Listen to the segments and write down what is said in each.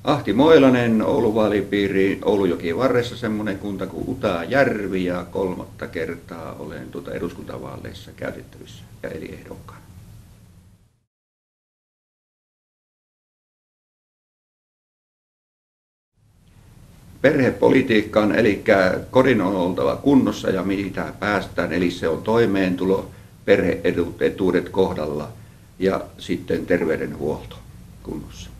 Ahti Moilanen, Oulun vaalipiiri, Oulujoki varressa semmoinen kunta kuin Utajärvi ja 3. kertaa olen eduskuntavaaleissa käytettävissä ja eli ehdokkaana. Perhepolitiikkaan, eli kodin on oltava kunnossa ja mitä päästään, eli se on toimeentulo, perhe-etuudet kohdalla ja sitten terveydenhuolto kunnossa.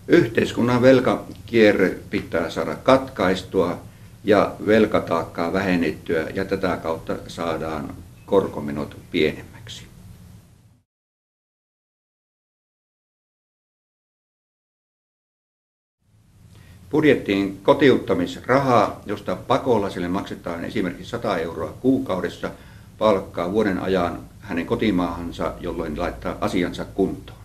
Yhteiskunnan velkakierre pitää saada katkaistua ja velkataakkaa vähennettyä ja tätä kautta saadaan korkomenot pienemmäksi. Budjettiin kotiuttamisrahaa, josta pakolaiselle maksetaan esimerkiksi 100 euroa kuukaudessa palkkaa vuoden ajan hänen kotimaahansa, jolloin laittaa asiansa kuntoon.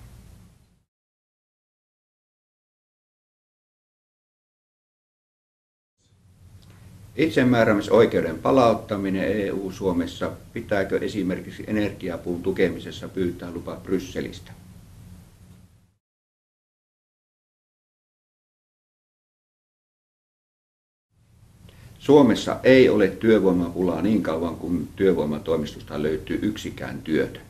Itsemääräämisoikeuden palauttaminen EU-Suomessa. Pitääkö esimerkiksi energiapuun tukemisessa pyytää lupa Brysselistä? Suomessa ei ole työvoimapulaa niin kauan kuin työvoimatoimistosta löytyy yksikään työtön.